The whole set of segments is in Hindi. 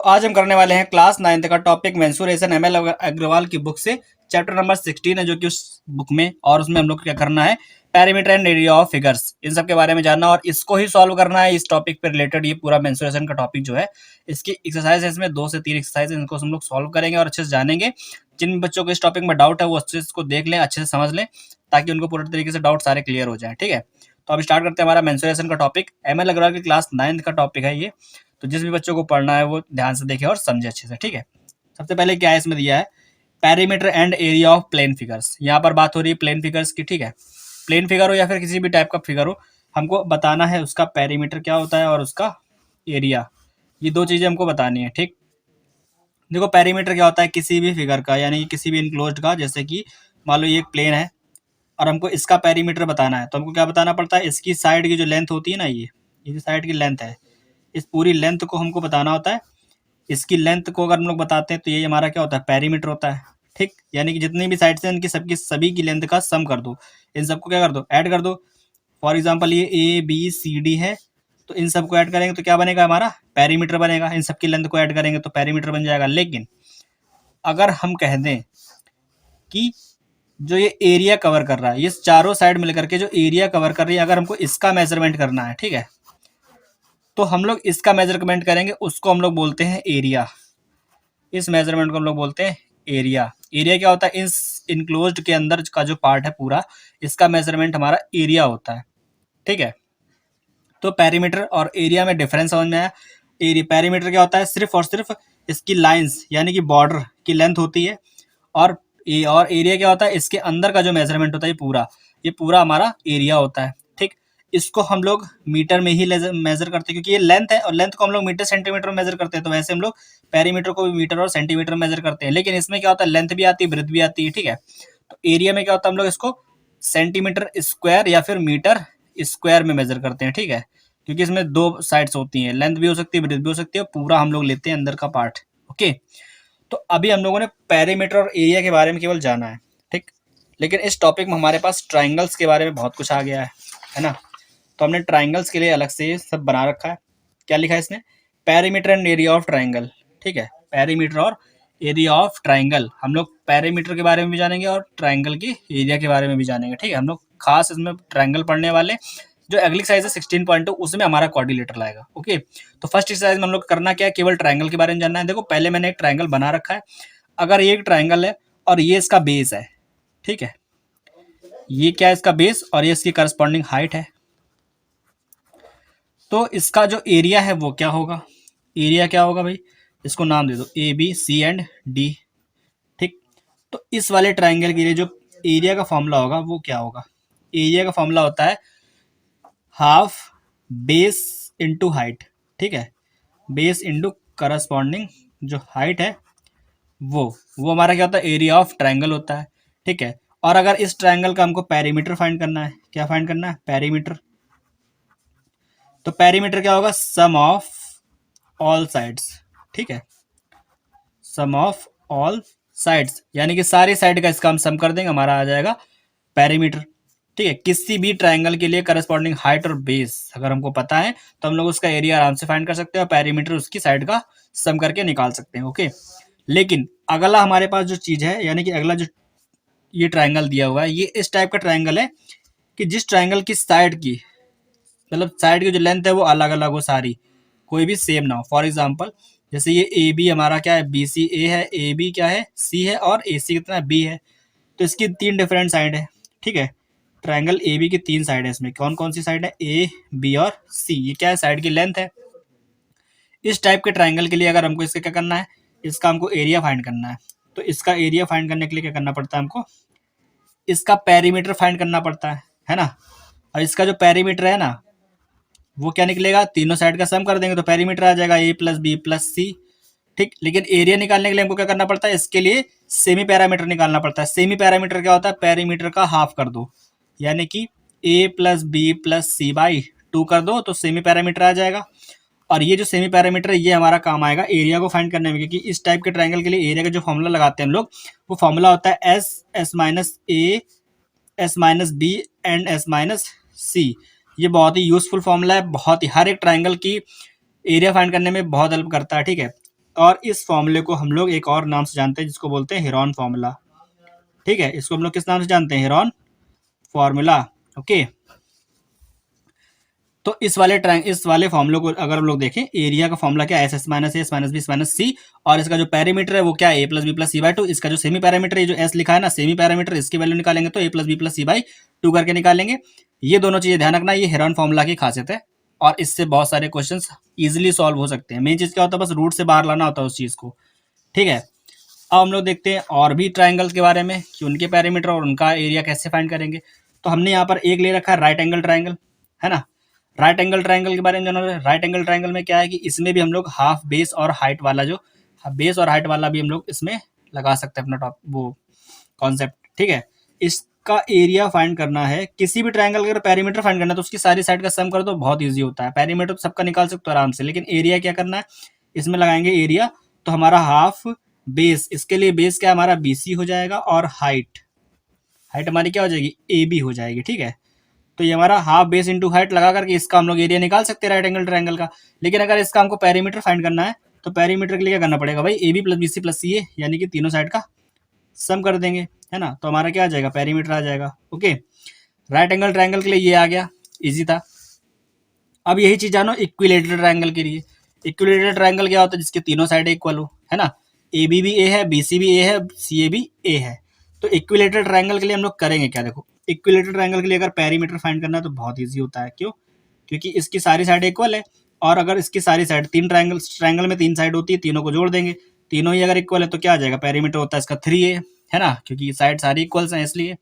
आज हम करने वाले हैं क्लास 9th का टॉपिक मेंसुरेशन एमएल अग्रवाल की बुक से चैप्टर नंबर 16 है जो कि उस बुक में, और उसमें हम लोग क्या करना है, parameter and area of figures, इन सब के बारे में जानना और इसको ही सॉल्व करना है। इस टॉपिक पे रिलेटेड ये पूरा मेंसुरेशन का टॉपिक जो है, इसकी एक्सरसाइज है, इसमें 2 से 3 एक्सरसाइज इनको हम लोग सॉल्व करेंगे और अच्छे से जानेंगे। जिन बच्चों को इस टॉपिक में डाउट है वो अच्छे से इसको देख लें, अच्छे से समझ लें, ताकि उनको पूरे तरीके से डाउट सारे क्लियर हो जाए। ठीक है, तो अब स्टार्ट करते हैं हमारा मेंसुरेशन का टॉपिक। एमएल अग्रवाल की क्लास 9th का टॉपिक है ये, तो जिस भी बच्चों को पढ़ना है वो ध्यान से देखे और समझे अच्छे से। ठीक है, सबसे पहले क्या है इसमें दिया है, perimeter and area of plane figures. यहाँ पर बात हो रही है प्लेन फिगर्स की। ठीक है, प्लेन फिगर हो या फिर किसी भी टाइप का फिगर हो, हमको बताना है उसका पैरीमीटर क्या होता है और उसका एरिया, ये दो चीजें हमको बतानी है। ठीक, देखो पैरीमीटर क्या होता है, किसी भी फिगर का, यानी कि किसी भी इनक्लोज्ड का, जैसे कि मान लो ये एक प्लेन है और हमको इसका पैरीमीटर बताना है, तो हमको क्या बताना पड़ता है, इसकी साइड की जो लेंथ होती है ना, ये जो साइड की लेंथ है, इस पूरी लेंथ को हमको बताना होता है। इसकी लेंथ को अगर हम लोग बताते हैं तो ये हमारा क्या होता है, पैरीमीटर होता है। ठीक, यानी कि जितनी भी साइड से इनकी सबकी सभी की लेंथ का सम कर दो, इन सबको क्या कर दो, ऐड कर दो। फॉर एग्जांपल ये ए बी सी डी है, तो इन सबको ऐड करेंगे तो क्या बनेगा, हमारा पैरीमीटर बनेगा। इन सबकी लेंथ को ऐड करेंगे तो पैरीमीटर बन जाएगा। लेकिन अगर हम कह दें कि जो ये एरिया कवर कर रहा है, ये चारों साइड मिलकर के जो एरिया कवर कर रही है, अगर हमको इसका मेजरमेंट करना है, ठीक है, तो हम लोग इसका मेजरमेंट करेंगे, उसको हम लोग बोलते हैं एरिया। इस मेजरमेंट को हम लोग बोलते हैं एरिया। एरिया क्या होता है, इस इनक्लोज्ड के अंदर का जो पार्ट है पूरा, इसका मेजरमेंट हमारा एरिया होता है। ठीक है, तो पैरीमीटर और एरिया में डिफरेंस समझ में आया। एरिया पैरीमीटर क्या होता है, सिर्फ और सिर्फ इसकी लाइंस यानी कि बॉर्डर की लेंथ होती है, और एरिया क्या होता है, इसके अंदर का जो मेजरमेंट होता है, ये पूरा हमारा एरिया होता है। ठीक, इसको हम लोग मीटर में ही मेजर करते हैं, क्योंकि ये लेंथ है और लेंथ को हम लोग मीटर सेंटीमीटर में मेजर करते हैं, तो वैसे हम लोग पैरीमीटर को भी मीटर और सेंटीमीटर में मेजर करते हैं। लेकिन इसमें क्या होता है, लेंथ भी आती है, ब्रेथ भी आती है। ठीक है, तो एरिया में क्या होता है, हम लोग इसको सेंटीमीटर स्क्वायर या फिर मीटर स्क्वायर में मेजर करते हैं। ठीक है, क्योंकि इसमें दो साइड्स होती हैं, लेंथ भी हो सकती है, ब्रेथ भी हो सकती है, पूरा हम लोग लेते हैं अंदर का पार्ट। ओके, तो अभी हम लोगों ने पैरीमीटर और एरिया के बारे में केवल जाना है। ठीक, लेकिन इस टॉपिक में हमारे पास ट्राइंगल्स के बारे में बहुत कुछ आ गया है ना। तो हमने ट्राइंगल्स के लिए अलग से सब बना रखा है। क्या लिखा है इसने, perimeter and area of triangle. ठीक है, पैरीमीटर और एरिया ऑफ ट्राइंगल, हम लोग पैरीमीटर के बारे में भी जानेंगे और ट्राइंगल की एरिया के बारे में भी जानेंगे। ठीक है, हम लोग खास इसमें ट्राइंगल पढ़ने वाले, जो अगली एक्सरसाइज है 16.2, उसमें हमारा क्वाड्रिलेटर लाएगा। ओके, तो फर्स्ट एक्सरसाइज में हम लोग करना क्या है, केवल ट्राइंगल के बारे में जानना है। देखो पहले मैंने एक ट्राइंगल बना रखा है, अगर ये एक ट्राइंगल है और ये इसका बेस है, ठीक है, ये क्या है इसका बेस और ये इसकी करस्पॉन्डिंग हाइट है, तो इसका जो एरिया है वो क्या होगा, एरिया क्या होगा भाई, इसको नाम दे दो A B C and D. ठीक, तो इस वाले ट्राइंगल के लिए जो एरिया का फॉर्मूला होगा वो क्या होगा, एरिया का फॉर्मूला होता है हाफ बेस इंटू हाइट। ठीक है, बेस इंटू करस्पॉन्डिंग जो हाइट है, वो हमारा क्या होता है, एरिया ऑफ ट्राइंगल होता है। ठीक है, और अगर इस ट्राइंगल का हमको पैरीमीटर फाइंड करना है, क्या फाइंड करना है, पैरीमीटर, तो पैरीमीटर क्या होगा, सम ऑफ ऑल साइड्स। ठीक है, सम ऑफ ऑल साइड्स, यानी कि सारी साइड का इसका हम सम कर देंगे, हमारा आ जाएगा पैरीमीटर। ठीक है, किसी भी ट्राइंगल के लिए करस्पॉन्डिंग हाइट और बेस अगर हमको पता है तो हम लोग उसका एरिया आराम से फाइंड कर सकते हैं और पैरीमीटर उसकी साइड का सम करके निकाल सकते हैं। ओके, लेकिन अगला हमारे पास जो चीज है, यानी कि अगला जो ये ट्राइंगल दिया हुआ है, ये इस टाइप का ट्राइंगल है कि जिस ट्राइंगल की साइड की, मतलब साइड की जो लेंथ है वो अलग अलग हो सारी, कोई भी सेम ना हो। फॉर एग्जाम्पल जैसे ये ए बी हमारा क्या है, बी सी ए है, ए बी क्या है, सी है, और ए सी कितना है, बी है, तो इसकी 3 डिफरेंट साइड है। ठीक है, ट्राइंगल ए बी की 3 साइड है, इसमें कौन कौन सी साइड है, ए बी और सी, ये क्या है, साइड की लेंथ है। इस टाइप के ट्राइंगल के लिए अगर हमको इसका क्या करना है, इसका हमको एरिया फाइंड करना है, तो इसका एरिया फाइंड करने के लिए क्या करना पड़ता है, हमको इसका पैरीमीटर फाइंड करना पड़ता है ना। और इसका जो पैरीमीटर है ना, वो क्या निकलेगा, तीनों साइड का सम कर देंगे तो पैरीमीटर आ जाएगा ए प्लस बी प्लस सी। ठीक, लेकिन एरिया निकालने के लिए हमको क्या करना पड़ता है, इसके लिए सेमी पैरामीटर निकालना पड़ता है। सेमी पैरामीटर क्या होता है, पैरीमीटर का हाफ कर दो, यानी कि A plus B plus C by 2 कर दो तो सेमी पैरामीटर आ जाएगा। और ये जो सेमी पैरामीटर है ये हमारा काम आएगा एरिया को फाइंड करने में, क्योंकि इस टाइप के ट्राइंगल के लिए एरिया का जो फॉर्मूला लगाते हैं हम लोग, वो फॉर्मूला होता है S S minus A S minus B and S minus C. ये बहुत ही यूजफुल फॉर्मूला है, बहुत ही हर एक ट्राइंगल की एरिया फाइंड करने में बहुत हेल्प करता है। ठीक है, और इस फॉर्मूले को हम लोग एक और नाम से जानते हैं जिसको बोलते हैं हेरॉन फॉर्मूला। ठीक है, इसको हम लोग किस नाम से जानते हैं? Heron formula. ओके, तो इस वाले फॉर्मूले को अगर हम लोग देखें, एरिया का फॉर्मूला क्या है? S minus A minus B minus C, और इसका जो पैरामीटर है वो क्या है? A plus B plus C by two. इसका जो सेमी पैरामीटर है, जो एस लिखा है ना, सेमी पैरामीटर, इसकी वैल्यू निकालेंगे तो A plus B plus C by two करके निकालेंगे। ये दोनों चीजें ध्यान रखना, ये हेरॉन फॉर्मूला की खासियत है और इससे बहुत सारे क्वेश्चन इजिली सॉल्व हो सकते हैं। मेन चीज क्या होता है? बस रूट से बाहर लाना होता है उस चीज को। ठीक है, अब हम लोग देखते हैं और भी ट्राइंगल के बारे में कि उनके पैरामीटर और उनका एरिया कैसे फाइंड करेंगे। तो हमने यहाँ पर एक ले रखा है राइट एंगल ट्राइंगल, है ना। राइट एंगल ट्राइंगल के बारे में जानना है। राइट एंगल ट्राइंगल में क्या है कि इसमें भी हम लोग हाफ बेस और हाइट वाला, जो बेस और हाइट वाला भी हम लोग इसमें लगा सकते हैं अपना टॉप वो कॉन्सेप्ट। ठीक है, इसका एरिया फाइंड करना है। किसी भी ट्राइंगल का पैरीमीटर फाइंड करना है तो उसकी सारी साइड का सम कर दो, बहुत ईजी होता है। पैरीमीटर तो सबका निकाल सकते हो आराम से, लेकिन एरिया क्या करना है? इसमें लगाएंगे एरिया, तो हमारा हाफ बेस, इसके लिए बेस क्या हमारा BC हो जाएगा, और हाइट हमारी क्या हो जाएगी? AB हो जाएगी। ठीक है, तो ये हमारा हाफ बेस इंटू हाइट लगा करके इसका हम लोग एरिया निकाल सकते हैं राइट एंगल ट्राइंगल का। लेकिन अगर इसका हमको पैरीमीटर फाइंड करना है तो पैरीमीटर के लिए क्या करना पड़ेगा भाई? AB plus BC plus CA, यानी कि तीनों साइड का सम कर देंगे, है ना। तो हमारा क्या आ जाएगा? पैरीमीटर आ जाएगा। ओके, राइट एंगल ट्राइंगल के लिए ये आ गया, इजी था। अब यही चीज जानो इक्विलेटरल ट्राइंगल के लिए। इक्विलेटरल ट्राइंगल क्या होता है? जिसके तीनों साइड इक्वल हो, है ना। AB भी A है, BC भी A है, CA भी A है। तो इक्विलेटरल ट्राइंगल के लिए हम लोग करेंगे क्या? देखो, इक्विलेटरल ट्राइंगल के लिए अगर पैरीमीटर फाइंड करना है तो बहुत ईजी होता है। क्यों? क्योंकि इसकी सारी साइड इक्वल है, और अगर इसकी सारी साइड, तीन ट्राइंगल में तीन साइड होती है, तीनों को जोड़ देंगे, तीनों ही अगर इक्वल है तो क्या आ जाएगा? पैरीमीटर होता है इसका 3A, है ना, क्योंकि साइड सारी इक्वल्स हैं इसलिए।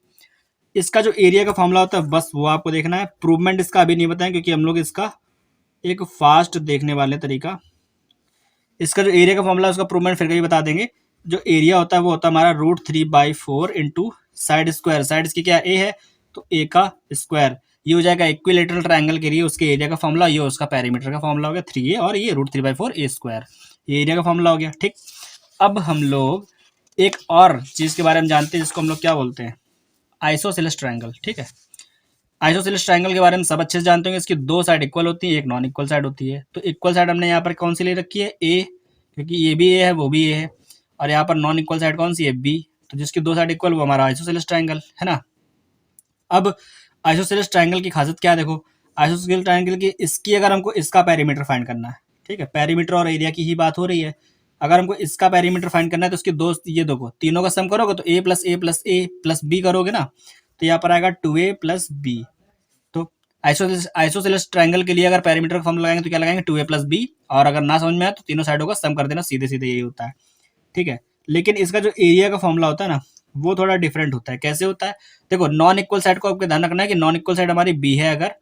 इसका जो एरिया का फॉर्मूला होता है बस वो आपको देखना है। प्रूवमेंट इसका अभी नहीं बताएं क्योंकि हम लोग इसका एक फास्ट देखने वाले तरीका। इसका जो एरिया का फॉर्मूला उसका प्रूवमेंट फिर कभी बता देंगे। जो एरिया होता है वो होता है हमारा √3/4 इंटू साइड स्क्वायर। साइड इसकी क्या? A है, तो A का स्क्वायर। ये हो जाएगा इक्विलेटरल ट्राइंगल के लिए उसके एरिया का फॉर्मूला, ये उसका पैरीमीटर का फॉर्मूला हो गया 3A, और ये √3/4 A स्क्वायर, ये एरिया का फॉर्मूला हो गया। ठीक, अब हम लोग एक और चीज के बारे में जानते हैं जिसको हम लोग क्या बोलते हैं? Isosceles triangle. ठीक है, आइसोसेलेस ट्राइंगल के बारे में सब अच्छे से जानते होंगे। इसकी दो साइड इक्वल होती है, एक नॉन इक्वल साइड होती है। तो इक्वल साइड हमने यहाँ पर कौन सी ले रखी है? A, क्योंकि ये भी A है वो भी A है, और यहाँ पर नॉन इक्वल साइड कौन सी है? B। तो जिसकी दो साइड इक्वल वो हमारा आइसोसेलेस ट्राइंगल, है ना। अब आइसोसेलेस ट्राइंगल की खासियत क्या है? देखो, आइसोसेलेस ट्राइंगल की इसकी अगर हमको इसका पैरीमीटर फाइंड करना है, ठीक है, पैरीमीटर और एरिया की ही बात हो रही है। अगर हमको इसका पैरीमीटर फाइंड करना है तो उसके दो, ये देखो, तीनों का सम करोगे तो A plus A plus A plus B करोगे ना, तो यहाँ पर आएगा 2A प्लस B। तो आइसोसेलेस ट्राइंगल के लिए अगर पैरीमीटर का फॉर्म लगाएंगे तो क्या लगाएंगे? 2A प्लस B, और अगर ना समझ में आए तो तीनों साइडों का सम कर देना, सीधे सीधे यही होता है। ठीक है, लेकिन इसका जो एरिया का फॉर्मूला होता है ना, वो थोड़ा डिफरेंट होता है। कैसे होता है? देखो, नॉन इक्वल साइड को आपको ध्यान रखना है कि नॉन इक्वल साइड हमारी B है अगर,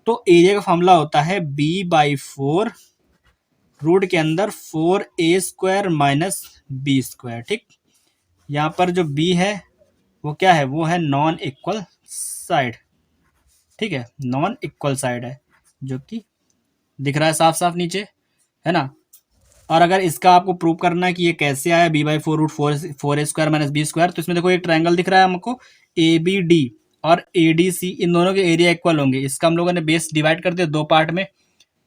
तो एरिया का फॉर्मूला होता है B/4 रूट के अंदर 4A² माइनस B²। ठीक, यहाँ पर जो B है वो क्या है? वो है नॉन इक्वल साइड। ठीक है, नॉन इक्वल साइड है, जो कि दिख रहा है साफ साफ नीचे, है ना। और अगर इसका आपको प्रूव करना है कि ये कैसे आया B/4 root 4A² minus B², तो इसमें देखो एक ट्राइंगल दिख रहा है हमको ABD, और ADC, इन दोनों के एरिया इक्वल होंगे। इसका हम लोगों ने बेस डिवाइड कर दिया दो पार्ट में।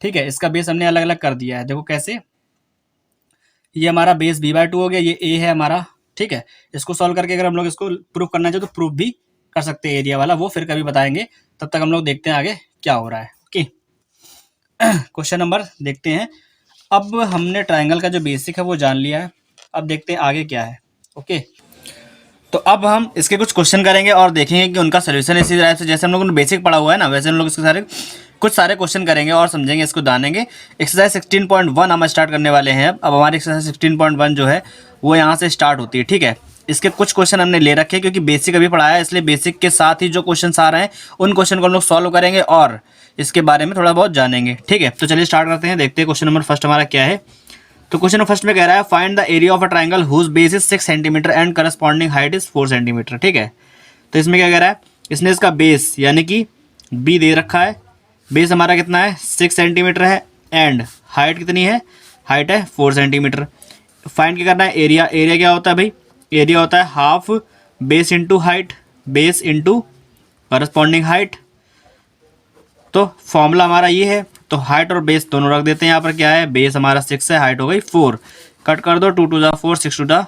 ठीक है, इसका बेस हमने अलग अलग कर दिया है। देखो कैसे, ये हमारा बेस B/2 हो गया, ये A है हमारा। ठीक है, इसको सॉल्व करके अगर हम लोग इसको प्रूव करना चाहे तो प्रूव भी कर सकते हैं एरिया वाला, वो फिर कभी बताएंगे। तब तक हम लोग देखते हैं आगे क्या हो रहा है। ओके, क्वेश्चन नंबर देखते हैं। अब हमने ट्राइंगल का जो बेसिक है वो जान लिया है, अब देखते हैं आगे क्या है। ओके, तो अब हम इसके कुछ क्वेश्चन करेंगे और देखेंगे कि उनका सोल्यूशन इसी तरह से, जैसे हम लोगों ने बेसिक पढ़ा हुआ है ना, वैसे हम लोग इसके कुछ सारे क्वेश्चन करेंगे और समझेंगे, इसको जानेंगे। एक्सरसाइज 16.1 हम स्टार्ट करने वाले हैं। अब हमारी एक्सरसाइज 16.1 जो है वो यहाँ से स्टार्ट होती है। ठीक है, इसके कुछ क्वेश्चन हमने ले रखे हैं क्योंकि बेसिक अभी पढ़ाया है, इसलिए बेसिक के साथ ही जो क्वेश्चन आ रहे हैं उन क्वेश्चन को हम लोग सॉल्व करेंगे और इसके बारे में थोड़ा बहुत जानेंगे। ठीक है, तो चलिए स्टार्ट करते हैं, देखते हैं क्वेश्चन नंबर फर्स्ट हमारा क्या है। तो क्वेश्चन फर्स्ट में कह रहा है find the area of a triangle whose base is 6 centimetre and corresponding height is 4 centimetre. ठीक है, तो इसमें क्या कह रहा है? इसने इसका बेस यानी कि B दे रखा है। बेस हमारा कितना है? 6 सेंटीमीटर है, एंड हाइट कितनी है? हाइट है 4 सेंटीमीटर। फाइंड क्या करना है? एरिया। एरिया क्या होता है भाई? एरिया होता है half base into height, base into corresponding height. तो फॉर्मूला हमारा ये है, तो हाइट और बेस दोनों रख देते हैं। यहाँ पर क्या है? बेस हमारा 6 है, हाइट हो गई 4। कट कर दो, 2 टू ज़ा 4, 6 टू ज़ा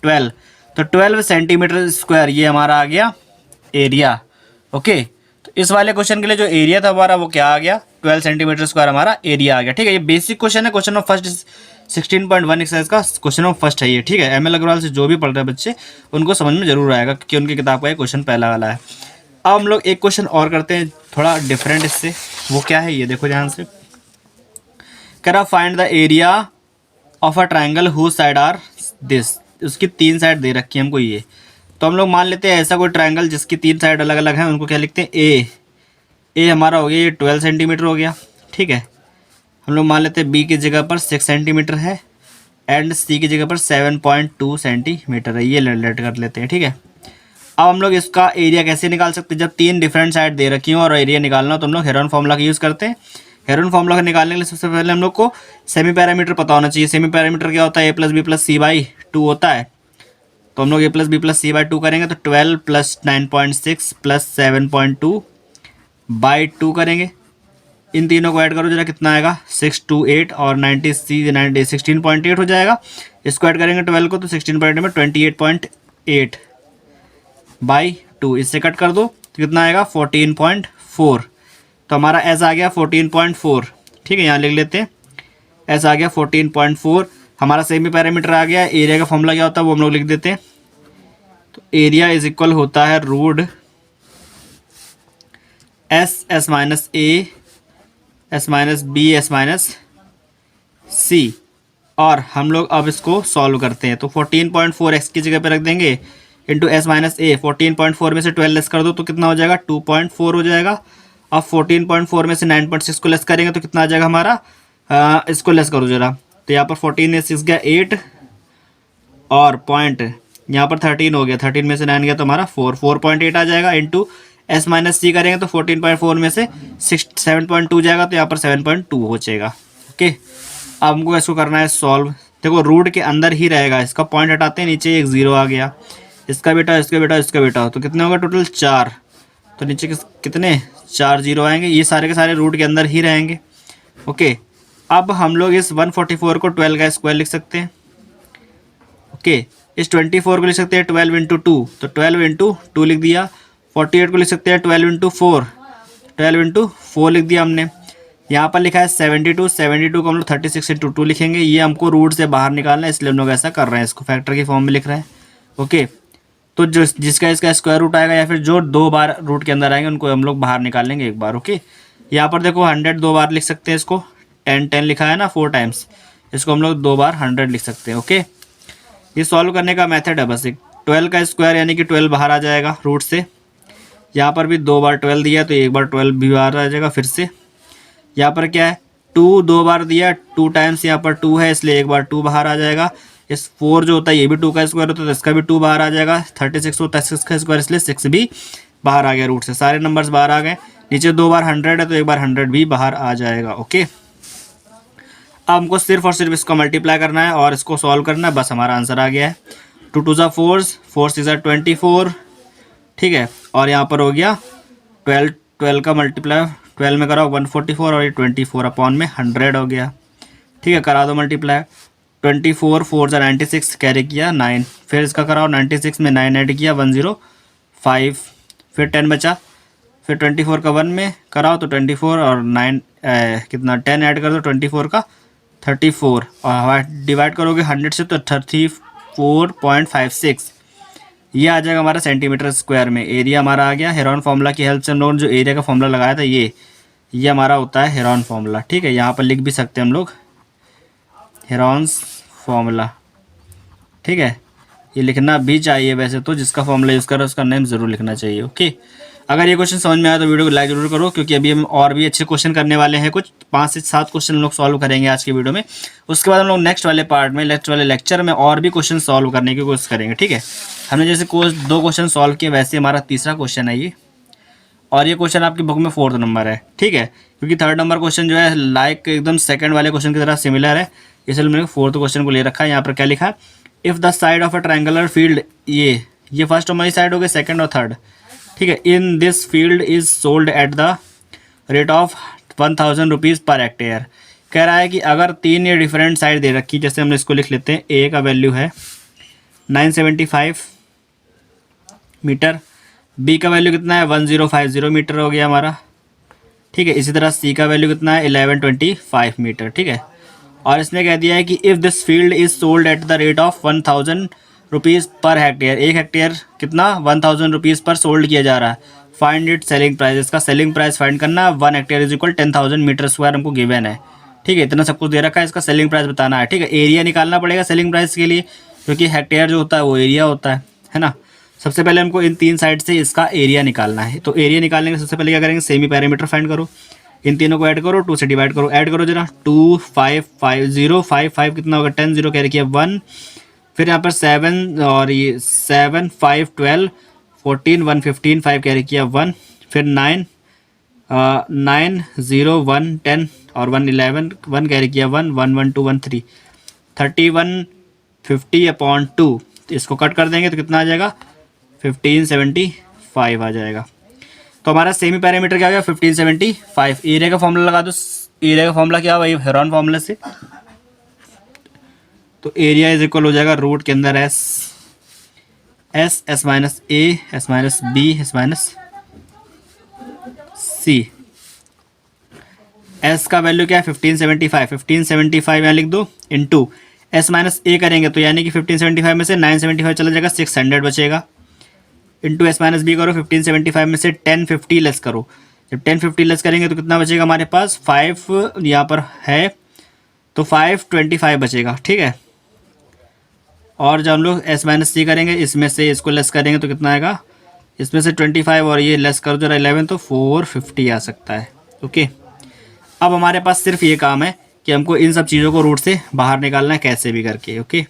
12, तो 12 सेंटीमीटर स्क्वायर ये हमारा आ गया एरिया। ओके, तो इस वाले क्वेश्चन के लिए जो एरिया था हमारा वो क्या आ गया, 12 सेंटीमीटर स्क्वायर हमारा एरिया आ गया। ठीक है, ये बेसिक क्वेश्चन है, क्वेश्चन ऑफ फर्स्ट 16.1 एक्सरसाइज का क्वेश्चन ऑफ फर्स्ट है ये। ठीक है, एमएल अग्रवाल से जो भी पढ़ रहे हैं बच्चे उनको समझ में जरूर आएगा, क्योंकि उनकी किताब का ये क्वेश्चन पहला वाला है। अब हम लोग एक क्वेश्चन और करते हैं थोड़ा डिफरेंट इससे, वो क्या है ये देखो ध्यान से। कह रहा find the area of a triangle whose side are this, उसकी 3 साइड दे रखी है हमको ये। तो हम लोग मान लेते हैं ऐसा कोई ट्राइंगल जिसकी 3 साइड अलग अलग हैं, उनको क्या लिखते हैं ए हमारा हो गया ये 12 सेंटीमीटर हो गया। ठीक है, हम लोग मान लेते हैं बी की जगह पर 6 सेंटीमीटर है एंड सी की जगह पर 7.2 सेंटीमीटर है, ये लेट कर लेते हैं। ठीक है, अब हम लोग इसका एरिया कैसे निकाल सकते हैं, जब 3 डिफरेंट साइड दे रखी हो और एरिया निकालना हो तो हम लोग हेरोन फॉर्मूला का यूज़ करते हैं। हेरोन फॉर्मूला का निकालने के लिए सबसे पहले हम लोग को सेमी पैरामीटर पता होना चाहिए। सेमी पैरामीटर क्या होता है, a + b + c/2 होता है। तो हम लोग a + b + c/2 करेंगे तो 12 + 9.6 + 7.2/2 करेंगे। इन तीनों को ऐड करो जरा, कितना आएगा 628 और 16.8 हो जाएगा। इसको ऐड करेंगे 12 को तो 16.8 में 28.8/2, इससे कट कर दो तो कितना आएगा 14.4। तो हमारा एस आ गया 14.4। ठीक है, यहाँ लिख लेते हैं, एस आ गया 14.4। हमारा सेमी पैरामीटर आ गया। एरिया का फॉर्मूला क्या होता है वो हम लोग लिख देते हैं। तो एरिया इज इक्वल होता है root S minus A S minus B S minus C. और हम लोग अब इसको सॉल्व करते हैं। तो 14.4 एक्स की जगह पे रख देंगे इंटू एस माइनस ए। 14.4 में से 12 लेस कर दो तो कितना हो जाएगा 2.4 हो जाएगा। अब 14.4 में से 9.6 को लेस करेंगे तो कितना आ जाएगा हमारा, इसको लेस करो जरा। तो यहाँ पर 14 में 6 गया 8 और पॉइंट यहाँ पर 13 हो गया, 13 में से 9 गया तो हमारा 4.8 आ जाएगा। इंटू एस माइनस सी करेंगे तो 14.4 में से 7.2 जाएगा तो यहाँ पर 7.2 हो जाएगा। ओके, अब हमको इसको करना है सॉल्व। देखो रूट के अंदर ही रहेगा, इसका पॉइंट हटाते हैं, नीचे एक 0 आ गया, इसका बेटा इसका बेटा इसका बेटा, तो कितने होगा टोटल 4। तो नीचे कितने 4 0 आएंगे, ये सारे के सारे रूट के अंदर ही रहेंगे। ओके, अब हम लोग इस 144 को 12 का स्क्वायर लिख सकते हैं। ओके, इस 24 को लिख सकते हैं 12 × 2, तो 12 × 2 लिख दिया। 48 को लिख सकते हैं 12 × 4, 12 × 4 लिख दिया हमने। यहाँ पर लिखा है 72 को हम लोग 36 × 2 लिखेंगे। ये हमको रूट से बाहर निकालना है, इसलिए हम लोग ऐसा कर रहे हैं, इसको फैक्टर की फॉर्म में लिख रहे हैं। ओके, तो जो जिसका इसका स्क्वायर रूट आएगा या फिर जो 2 बार रूट के अंदर आएंगे उनको हम लोग बाहर निकाल लेंगे एक बार। ओके, यहाँ पर देखो 100 2 बार लिख सकते हैं, इसको 10 लिखा है ना 4 टाइम्स, इसको हम लोग 2 बार 100 लिख सकते हैं। ओके, ये सॉल्व करने का मेथड है बस एक, 12 का स्क्वायर यानी कि 12 बाहर आ जाएगा रूट से। यहाँ पर भी 2 बार 12 दिया तो एक बार 12 भी बाहर आ जाएगा फिर से। यहाँ पर क्या है 2 2 बार दिया, 2 टाइम्स यहाँ पर 2 है इसलिए एक बार 2 बाहर आ जाएगा। इस 4 जो होता है ये भी 2 का स्क्वायर होता है तो इसका भी 2 बाहर आ जाएगा। 36 होता है 6 का स्क्वायर इसलिए 6 भी बाहर आ गया रूट से, सारे नंबर्स बाहर आ गए। नीचे 2 बार 100 है तो एक बार 100 भी बाहर आ जाएगा। ओके, अब हमको सिर्फ और सिर्फ इसको मल्टीप्लाई करना है और इसको सॉल्व करना है, बस हमारा आंसर आ गया है। 2 2 ज़ा 4, 4 6 ज़ा 24। ठीक है, और यहाँ पर हो गया 12 का मल्टीप्लाई 12 में कराओ 144 और ये 24/100 हो गया। ठीक है, करा दो मल्टीप्लाई। 24 4 ज़ा 96 कैरी किया 9, फिर इसका कराओ 96 में 9 ऐड किया 105, फिर 10 बचा, फिर 24 का 1 में कराओ तो 24 और 9 कितना 10 ऐड कर दो 24 का 34 और डिवाइड करोगे 100 से तो 34.56, ये आ जाएगा हमारा सेंटीमीटर स्क्वायर में। एरिया हमारा आ गया। हेरोन फार्मूला की हेल्प से हम लोगों ने जो एरिया का फॉर्मूला लगाया था ये हमारा होता है हेरोन फार्मूला। ठीक है, यहाँ पर लिख भी सकते हैं हम लोग हेरोन्स फार्मूला। ठीक है, ये लिखना भी चाहिए वैसे तो, जिसका फॉर्मूला यूज़ करो उसका नेम ज़रूर लिखना चाहिए। ओके, अगर ये क्वेश्चन समझ में आया तो वीडियो को लाइक जरूर करो, क्योंकि अभी हम और भी अच्छे क्वेश्चन करने वाले हैं। कुछ 5 से 7 क्वेश्चन हम लोग सॉल्व करेंगे आज की वीडियो में। उसके बाद हम लोग नेक्स्ट वाले पार्ट में, नेक्स्ट वाले लेक्चर में और भी क्वेश्चन सॉल्व करने की कोशिश करेंगे। ठीक है, हमने जैसे 2 क्वेश्चन सॉल्व किए वैसे हमारा तीसरा क्वेश्चन है ये, और ये क्वेश्चन आपकी बुक में 4th नंबर है। ठीक है, क्योंकि 3rd नंबर क्वेश्चन जो है लाइक एकदम सेकंड वाले क्वेश्चन की तरह सिमिलर है, इसलिए मैंने 4th क्वेश्चन को ले रखा है। यहाँ पर क्या लिखा है, if the side of a triangular field, ये फर्स्ट हमारी साइड हो गई, सेकंड और थर्ड। ठीक है, in this field is sold at the rate of 1000 rupees per hectare. कह रहा है कि अगर 3 ये डिफरेंट साइड दे रखी, जैसे हमने इसको लिख लेते हैं, ए का वैल्यू है 975 मीटर, बी का वैल्यू कितना है 1050 मीटर हो गया हमारा, ठीक है। इसी तरह सी का वैल्यू कितना है 1125 मीटर, ठीक है। और इसने कह दिया है कि if this field is sold at the rate of 1000 rupees per hectare, एक हेक्टेयर कितना 1000 रुपीज़ पर सोल्ड किया जा रहा है, फाइंड इट सेलिंग प्राइस, इसका सेलिंग प्राइस फाइंड करना है। 1 hectare is equal 10,000 metre square हमको गिवन है, ठीक है। इतना सब कुछ दे रखा है, इसका सेलिंग प्राइस बताना है, ठीक है। एरिया निकालना पड़ेगा सेलिंग प्राइस के लिए, क्योंकि हेक्टेयर जो होता है वो एरिया होता है ना। सबसे पहले हमको इन 3 साइड से इसका एरिया निकालना है। तो एरिया निकालने के सबसे पहले क्या करेंगे, सेमी पैरामीटर फाइंड करो, इन तीनों को ऐड करो, 2 से डिवाइड करो, ऐड करो जरा, 2 5 5 0 5 5 कितना होगा 10, 0 कैरी किया 1, फिर यहाँ पर 7 और ये 7 5 12 14 1 15 5 कैरी किया 1, फिर 9 9 0 1 10 और 1 11 1 कैरी किया 1 1 1 2 1 3 31 50/2, तो इसको कट कर देंगे तो कितना आ जाएगा 1575 आ जाएगा। तो हमारा सेमी पैरामीटर क्या हो गया 1575। एरिया का फॉर्मूला लगा दो, एरिया का फॉर्मूला क्या वही हेरॉन फॉर्मूला से, तो एरिया इज इक्वल हो जाएगा रूट के अंदर S S S minus A S minus B S minus C. S का वैल्यू क्या है 1575, 1575 यहाँ लिख दो इंटू एस माइनस ए करेंगे तो यानी कि 1575 में से 975 चला जाएगा, 600 बचेगा, इंटू एस माइनस बी करो, 1575 में से 1050 लेस करो, जब 1050 लेस करेंगे तो कितना बचेगा हमारे पास 5 यहाँ पर है तो 525 बचेगा, ठीक है। और जब हम लोग एस माइनस सी करेंगे, इसमें से इसको लेस करेंगे तो कितना आएगा, इसमें से 25 और ये लेस करो जरा 11 तो 450 आ सकता है, ओके। अब हमारे पास सिर्फ ये काम है कि हमको इन सब चीज़ों को रूट से बाहर निकालना है कैसे भी करके, ओके।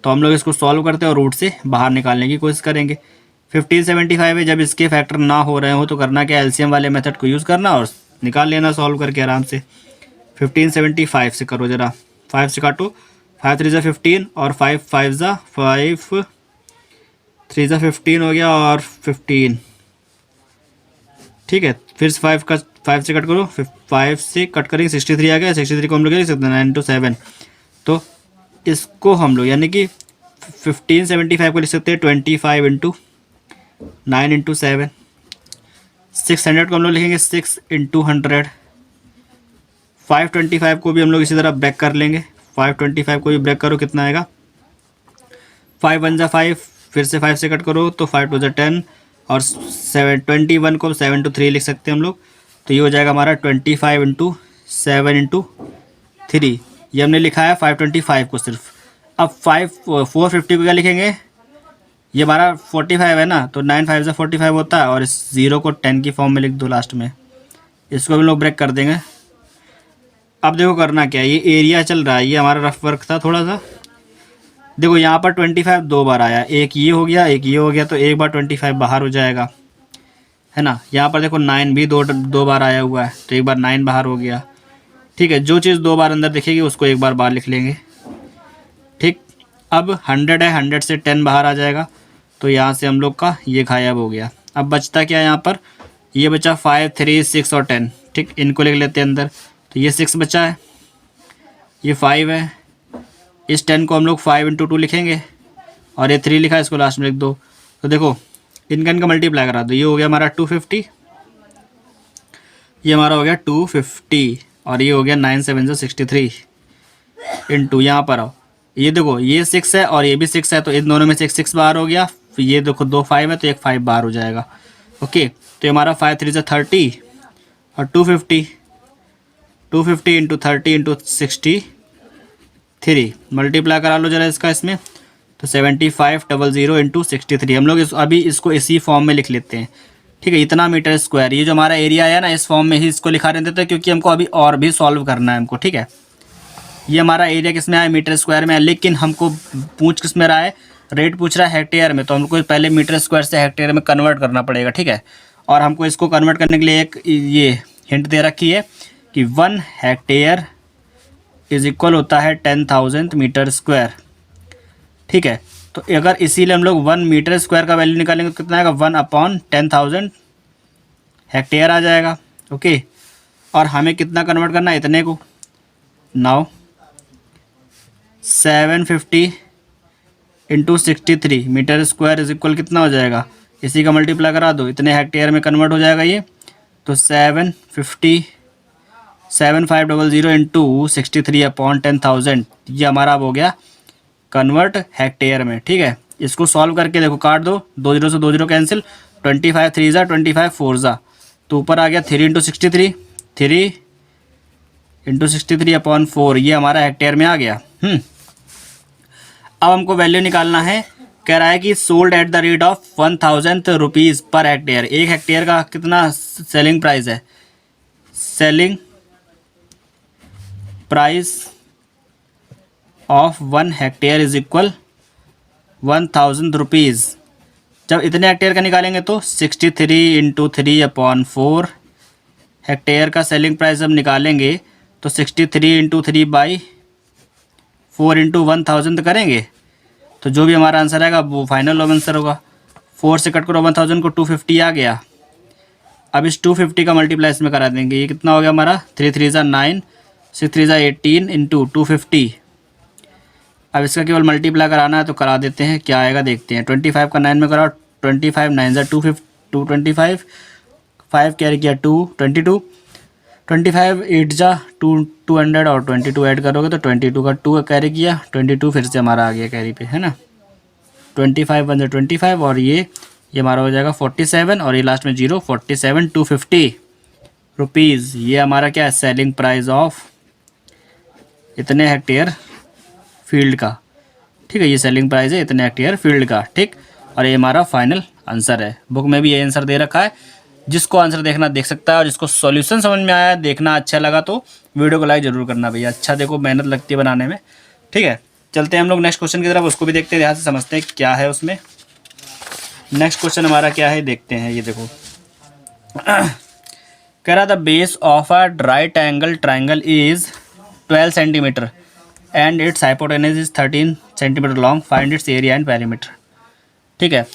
तो हम लोग इसको सॉल्व करते हैं और रूट से बाहर निकालने की कोशिश करेंगे। 1575 है, जब इसके फैक्टर ना हो रहे हो तो करना क्या, एलसीएम वाले मेथड को यूज़ करना और निकाल लेना सॉल्व करके आराम से। 1575 से करो जरा, 5 से काटो, 5 3 15 और 5 5 5 3 15 हो गया और 15, ठीक है। फिर 5 से कट करो, 5 से कट करेंगे 63 आ गया, 63 को हम लोग लिख सकते हैं 9 into 7, तो इसको हम लोग यानी कि 1575 को लिख सकते हैं 25 इंटू 9 इंटू 7, 600 को हम लोग लिखेंगे 6 इंटू 100, 525 को भी हम लोग इसी तरह ब्रेक कर लेंगे, 525 को भी ब्रेक करो कितना आएगा 5 1 जा 5, फिर से 5 से कट करो तो 5 2 जा 10 और 21 को 7 to 3 लिख सकते हैं हम लोग, तो ये हो जाएगा हमारा 25 इंटू 7 इंटू 3, ये हमने लिखा है 525 को सिर्फ। अब 450 को क्या लिखेंगे, ये हमारा 45 है ना, तो 9 5 से 45 होता है और इस 0 को 10 की फॉर्म में लिख दो लास्ट में, इसको हम लोग ब्रेक कर देंगे। अब देखो करना क्या है, ये एरिया चल रहा है, ये हमारा रफ वर्क था थोड़ा सा। देखो यहाँ पर 25 2 बार आया, एक ये हो गया एक ये हो गया, तो एक बार 25 बाहर हो जाएगा, है ना। यहाँ पर देखो 9 भी दो बार आया हुआ है, तो एक बार 9 बाहर हो गया, ठीक है। जो चीज़ 2 बार अंदर दिखेगी उसको एक बार बाहर लिख लेंगे, ठीक। अब 100 है, 100 से 10 बाहर आ जाएगा, तो यहाँ से हम लोग का ये गायब हो गया। अब बचता क्या है यहाँ पर, ये बचा 5 3 6 और 10, ठीक। इनको लिख लेते हैं अंदर, तो ये 6 बचा है, ये 5 है, इस 10 को हम लोग 5 इंटू 2 लिखेंगे और ये 3 लिखा है, इसको लास्ट में लिख दो। तो देखो इनका मल्टीप्लाई करा दो, ये हो गया हमारा 250, ये हमारा हो गया 250 और ये हो गया 9 7 63 इंटू, यहाँ पर आओ, ये देखो ये 6 है और ये भी 6 है, तो इन दोनों में से एक 6 बाहर हो गया, फिर ये देखो 2 5 है तो एक 5 बाहर हो जाएगा, ओके। तो हमारा 5 3 30 और 250 इंटू 30 इंटू 63 मल्टीप्लाई करा लो जरा इसका इसमें, तो 7500 इंटू 63 हम लोग अभी इसको इसी फॉर्म में लिख लेते हैं, ठीक है। इतना मीटर स्क्वायर, ये जो हमारा एरिया है ना, इस फॉर्म में ही इसको लिखा रहते थे, क्योंकि हमको अभी और भी सॉल्व करना है हमको, ठीक है। ये हमारा एरिया किस में आया, मीटर स्क्वायर में है, लेकिन हमको पूछ किस में रहा है, रेट पूछ रहा है हेक्टेयर में, तो हमको पहले मीटर स्क्वायर से हेक्टेयर में कन्वर्ट करना पड़ेगा, ठीक है। और हमको इसको कन्वर्ट करने के लिए एक ये हिंट दे रखी है कि 1 हेक्टेयर इज इक्वल होता है 10,000 मीटर स्क्वायर, ठीक है। तो अगर इसीलिए हम लोग 1 मीटर स्क्वायर का वैल्यू निकालेंगे तो कितना आएगा 1/10,000 हेक्टेयर आ जाएगा, ओके। और हमें कितना कन्वर्ट करना है, इतने को, now 750 into 63 metre square is equal कितना हो जाएगा, इसी का मल्टीप्लाई करा दो, इतने हेक्टेयर में कन्वर्ट हो जाएगा ये। तो 7500 इंटू 63 अपॉन 10,000, ये हमारा अब हो गया कन्वर्ट हेक्टेयर में। ठीक है, इसको सॉल्व करके देखो, काट दो, 2 जीरो से 2 जीरो कैंसिल, 25 3 ज़ा 25 4 ज़ा, तो ऊपर आ गया 3 इंटू 63, 3 इंटू 63 अपॉन 4, ये हमारा हेक्टेयर में आ गया। अब हमको वैल्यू निकालना है, कह रहा है कि sold at the rate of 1000 rupees per hectare. एक हेक्टेयर का कितना सेलिंग प्राइस है, selling price of 1 hectare is equal 1000 rupees. जब इतने हेक्टेयर का निकालेंगे तो 63 इंटू 3 अपॉन 4, हेक्टेयर का सेलिंग प्राइस जब निकालेंगे तो 63 इंटू 3 बाई 4 इंटू 1000 करेंगे, तो जो भी हमारा आंसर आएगा वो फाइनल आंसर होगा। 4 से कट करो 1000 को, 250 आ गया। अब इस 250 का मल्टीप्लाई इसमें करा देंगे, ये कितना हो गया हमारा, 3 3 ज़ा 9, 6 3 ज़ा 18 इंटू 250। अब इसका केवल मल्टीप्लाई कराना है तो करा देते हैं, क्या आएगा देखते हैं। 25 का 9 में कराओ, 25 9 ज़ा 225, 5 कैरी किया 2 22, 25 8 जा 200 और 22 ऐड करोगे तो 22 का 2 कैरी किया, 22 फिर से हमारा आ गया कैरी पे, है ना। 25 1 25 और ये हमारा हो जाएगा 47 और ये लास्ट में 0, 47 250 रुपीज़। ये हमारा क्या है, सेलिंग प्राइस ऑफ इतने हेक्टेयर फील्ड का। ठीक है, ये सेलिंग प्राइस है इतने हेक्टेयर फील्ड का। ठीक, और ये हमारा फाइनल आंसर है। बुक में भी ये आंसर दे रखा है, जिसको आंसर देखना देख सकता है, और जिसको सॉल्यूशन समझ में आया, देखना अच्छा लगा तो वीडियो को लाइक जरूर करना भैया। अच्छा देखो, मेहनत लगती है बनाने में। ठीक है, चलते हैं हम लोग नेक्स्ट क्वेश्चन की तरफ, उसको भी देखते हैं, ध्यान से समझते हैं क्या है उसमें। नेक्स्ट क्वेश्चन हमारा क्या है देखते हैं। ये देखो कह रहा था base of a right angle triangle is 12 centimetre and it's hypotenuse is 13 centimetre long, find its area and perimeter. ठीक है,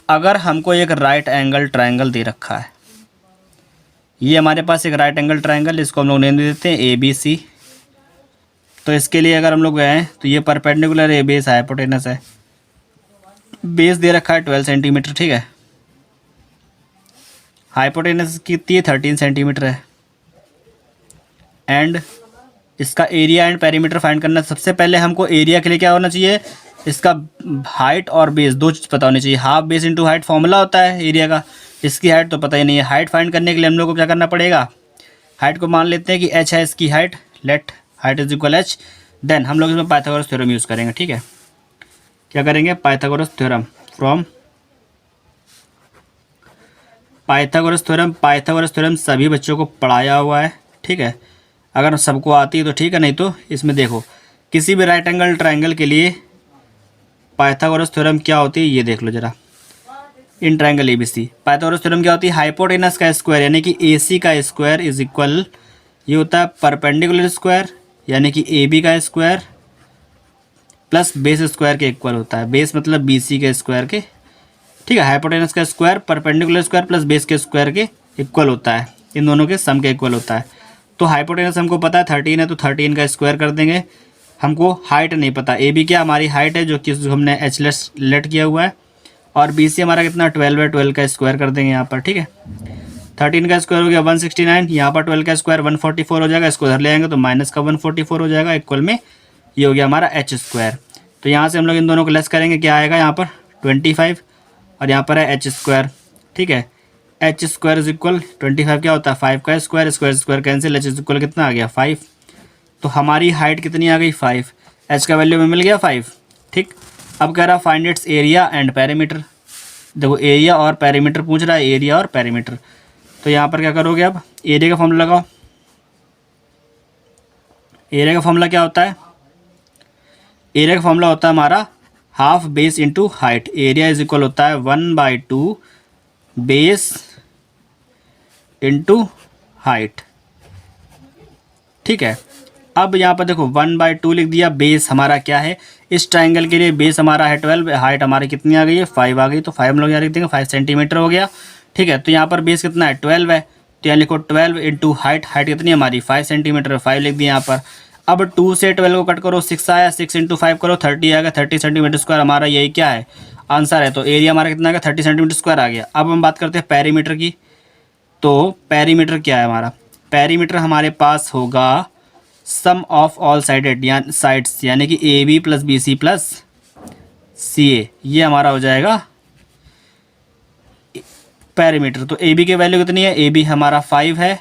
अगर हमको एक राइट एंगल ट्राइंगल दे रखा है, ये हमारे पास एक राइट एंगल ट्राइंगल, इसको हम लोग नेम दे देते हैं ABC। तो इसके लिए अगर हम लोग गए तो ये परपेंडिकुलर है, बेस हाइपोटेनस है, बेस दे रखा है 12 सेंटीमीटर। ठीक है, हाइपोटेनस कितनी है, 13 सेंटीमीटर है, एंड इसका एरिया एंड पेरीमीटर फाइंड करना। सबसे पहले हमको एरिया के लिए क्या होना चाहिए, इसका हाइट और बेस, दो चीज़ पता होनी चाहिए। Half base into height formula होता है एरिया का, इसकी हाइट तो पता ही नहीं है। हाइट फाइंड करने के लिए हम लोग को क्या करना पड़ेगा, हाइट को मान लेते हैं कि h है इसकी height, let height is equal h, then हम लोग इसमें पाइथागोरस थ्योरम यूज़ करेंगे। ठीक है, क्या करेंगे, Pythagoras theorem from Pythagoras theorem. Pythagoras theorem सभी बच्चों को पढ़ाया हुआ है। ठीक है, अगर सबको आती है तो ठीक है, नहीं तो इसमें देखो, किसी भी राइट एंगल ट्राइंगल के लिए पाइथागोरस थ्योरम क्या होती है, ये देख लो जरा। In triangle ABC Pythagoras theorem क्या होती है, हाइपोटेनस का स्क्वायर यानी कि AC का स्क्वायर इज इक्वल, ये होता है परपेंडिकुलर स्क्वायर यानी कि AB का स्क्वायर प्लस बेस स्क्वायर के इक्वल होता है। बेस मतलब BC के स्क्वायर के। ठीक है, हाइपोटेनस का square perpendicular square plus base के स्क्वायर के इक्वल होता है, इन दोनों के सम के इक्वल होता है। तो हाइपोटेनस हमको पता है 13 है, तो 13 का स्क्वायर कर देंगे। हमको हाइट नहीं पता, AB क्या हमारी हाइट है जो कि हमने h लेट किया हुआ है, और BC हमारा कितना 12 है, 12 का स्क्वायर कर देंगे यहाँ पर। ठीक है, 13 का स्क्वायर हो गया 169, यहाँ पर 12 का स्क्वायर 144 हो जाएगा, इसको उधर ले आएंगे तो माइनस का 144 हो जाएगा, इक्वल में ये हो गया हमारा h स्क्वायर। तो यहाँ से हम लोग इन दोनों को लेस करेंगे, क्या आएगा यहाँ पर 25 और यहाँ पर है h स्क्वायर। ठीक है, h स्क्वायर इज इक्वल 25 क्या होता है 5 का square, square square cancel, h is equal कितना आ गया 5। तो हमारी हाइट कितनी आ गई 5, h का वैल्यू में मिल गया 5। ठीक, अब कह रहा find its area and perimeter. देखो एरिया और पेरीमीटर पूछ रहा है, एरिया और पेरीमीटर। तो यहाँ पर क्या करोगे, अब एरिया का फॉर्मूला लगाओ। एरिया का फॉर्मूला क्या होता है, एरिया का फॉर्मूला होता है हमारा half base into height. Area is equal होता है 1/2 बेस इंटू हाइट। ठीक है, अब यहाँ पर देखो 1/2 लिख दिया। बेस हमारा क्या है, इस ट्राइंगल के लिए बेस हमारा है 12, हाइट हमारी कितनी आ गई है 5 आ गई, तो 5 हम लोग यहाँ लिख देंगे, 5 सेंटीमीटर हो गया। ठीक है, तो यहाँ पर बेस कितना है 12 है, तो यहाँ लिखो 12 इंटू हाइट, हाइट कितनी है हमारी 5 सेंटीमीटर, 5 लिख दिया यहाँ पर। अब 2 से 12 को कट करो, 6 आया, 6 इंटू 5 करो, 30 आ गया, 30 सेंटीमीटर स्क्वायर हमारा यही क्या है आंसर है। तो एरिया हमारा कितना आ गया, 30 सेंटीमीटर स्क्वायर आ गया। अब हम बात करते हैं पेरीमीटर की। तो पेरीमीटर क्या है हमारा, पेरीमीटर हमारे पास होगा सम ऑफ ऑल साइडेड या साइड्स, यानी कि A B plus B C plus C A, ये हमारा हो जाएगा पेरीमीटर। तो ए बी की वैल्यू कितनी है, ए बी हमारा 5 है,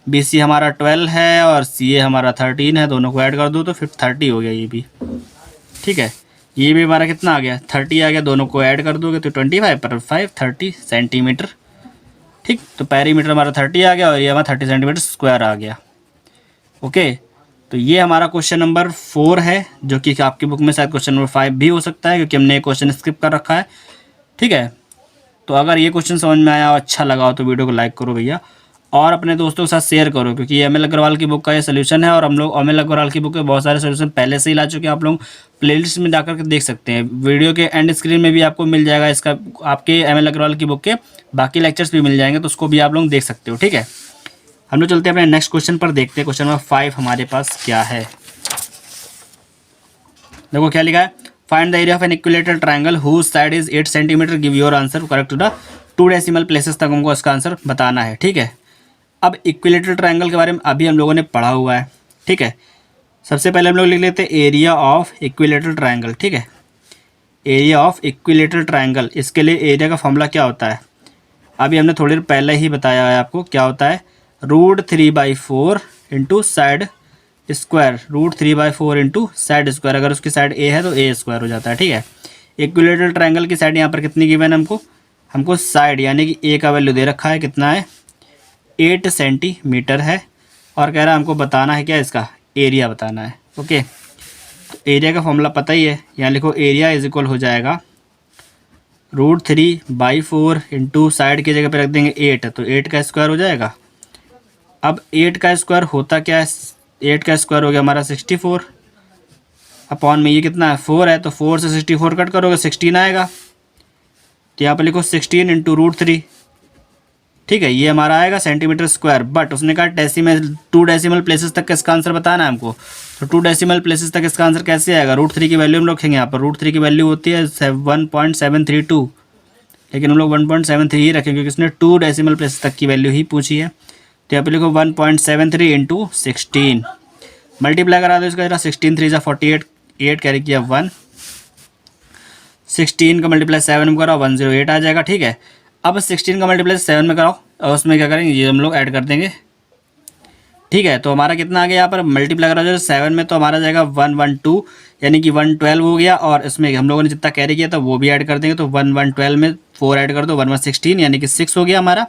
बी सी हमारा 12 है और सी ए हमारा 13 है। दोनों को ऐड कर दो तो फिर 30 हो गया ये भी। ठीक है, ये भी हमारा कितना आ गया, 30 आ गया। दोनों को ऐड कर दोगे तो 25 पर 5 30 सेंटीमीटर। ठीक, तो पेरीमीटर हमारा 30 आ गया और ये हमारा 30 सेंटीमीटर स्क्वायर आ गया। ओके, तो ये हमारा क्वेश्चन नंबर 4 है, जो कि आपकी बुक में शायद क्वेश्चन नंबर 5 भी हो सकता है, क्योंकि हमने क्वेश्चन स्किप कर रखा है। ठीक है, तो अगर ये क्वेश्चन समझ में आया और अच्छा लगा हो तो वीडियो को लाइक करो भैया, और अपने दोस्तों के साथ शेयर करो, क्योंकि ये एम एल अग्रवाल की बुक का ये सोल्यूशन है। और हम लोग एम एल अग्रवाल की बुक के बहुत सारे सोल्यूशन पहले से ही ला चुके हैं, आप लोग प्लेलिस्ट में जाकर के देख सकते हैं। वीडियो के एंड स्क्रीन में भी आपको मिल जाएगा इसका, आपके एम एल अग्रवाल की बुक के बाकी लेक्चर्स भी मिल जाएंगे, तो उसको भी आप लोग देख सकते हो। ठीक है, हम लोग चलते हैं अपने नेक्स्ट क्वेश्चन पर, देखते हैं क्वेश्चन नंबर 5 हमारे पास क्या है। देखो क्या लिखा है, find the area of an equilateral triangle whose side is 8 centimetre, give your answer correct to the 2 decimal places तक हमको इसका आंसर बताना है। ठीक है, अब इक्विलेटरल ट्रायंगल के बारे में अभी हम लोगों ने पढ़ा हुआ है। ठीक है, सबसे पहले हम लोग लिख लेते हैं एरिया ऑफ इक्विलेटरल ट्रायंगल। ठीक है, एरिया ऑफ इक्विलेटरल ट्रायंगल, इसके लिए एरिया का फॉर्मूला क्या होता है, अभी हमने थोड़ी देर पहले ही बताया है आपको। क्या होता है, √3/4 into side square, √3/4 into side square. अगर उसकी साइड ए है तो ए स्क्वायर हो जाता है। ठीक है, इक्विलेटरल ट्रायंगल की साइड यहाँ पर कितनी गिवन है हमको साइड यानी कि ए का वैल्यू दे रखा है, कितना है 8 सेंटीमीटर है, और कह रहा है हमको बताना है क्या, इसका एरिया बताना है। ओके, तो एरिया का फॉर्मूला पता ही है, यहाँ लिखो एरिया इज इक्वल हो जाएगा √3/4 इंटू साइड की जगह पे रख देंगे 8, तो 8 का स्क्वायर हो जाएगा। अब 8 का स्क्वायर होता क्या है, 8 का स्क्वायर हो गया हमारा 64 अपॉन में ये कितना है 4 है, तो 4 से 64 कट करोगे 16 आएगा। तो यहाँ पर लिखो 16 इंटू √3। ठीक है, ये हमारा आएगा सेंटीमीटर स्क्वायर। बट उसने कहा डेसिमल 2 डेसिमल प्लेसेस तक इसका आंसर बताना है हमको, तो 2 डेसिमल प्लेसेस तक इसका आंसर कैसे आएगा, √3 की वैल्यू हम रखेंगे यहाँ पर। √3 की वैल्यू होती है 1.732, लेकिन हम लोग 1.73 ही रखेंगे क्योंकि इसने 2 डेसिमल प्लेसेस तक की वैल्यू ही पूछी है। तो यहाँ पर लिखो 1.73 इंटू 16, मल्टीप्लाई करा दो इसका जरा, 16 3 48, 8 कैरी किया 1, 16 का मल्टीप्लाई 7 में कराओ 108 आ जाएगा। ठीक है, अब 16 का मल्टीप्लाई 7 में कराओ और उसमें क्या करेंगे, ये हम लोग ऐड कर देंगे। ठीक है, तो हमारा कितना आ गया, यहाँ पर मल्टीप्लाई करा जाए 7 में तो हमारा जाएगा 112, यानी कि 112 हो गया। और इसमें हम लोगों ने जितना कैरी किया था वो भी ऐड कर देंगे, तो 112 में 4 ऐड कर दो, 116 यानी कि 6 हो गया हमारा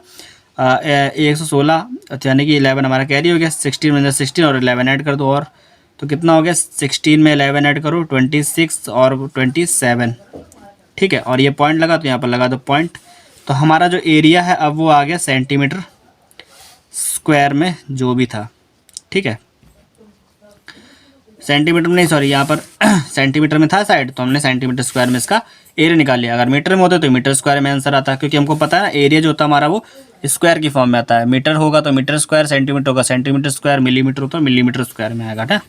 116, यानी कि 11 हमारा कैरी हो गया। 16 में 16 और 11 ऐड कर दो, और तो कितना हो गया 16 में 11 ऐड करो 26 और 27। ठीक है, और ये पॉइंट लगा तो यहाँ पर लगा दो पॉइंट। तो हमारा जो एरिया है अब वो आ गया सेंटीमीटर स्क्वायर में जो भी था। ठीक है, सेंटीमीटर में नहीं, सॉरी यहाँ पर सेंटीमीटर में था साइड, तो हमने सेंटीमीटर स्क्वायर में इसका एरिया निकाल लिया। अगर मीटर में होता तो मीटर स्क्वायर में आंसर आता, क्योंकि हमको पता है ना एरिया जो होता है हमारा वो स्क्वायर की फॉर्म में आता है। मीटर होगा तो मीटर स्क्वायर, सेंटीमीटर होगा सेंटीमीटर स्क्वायर, मिलीमीटर होता है मिलीमीटर स्क्वायर में आएगा ना।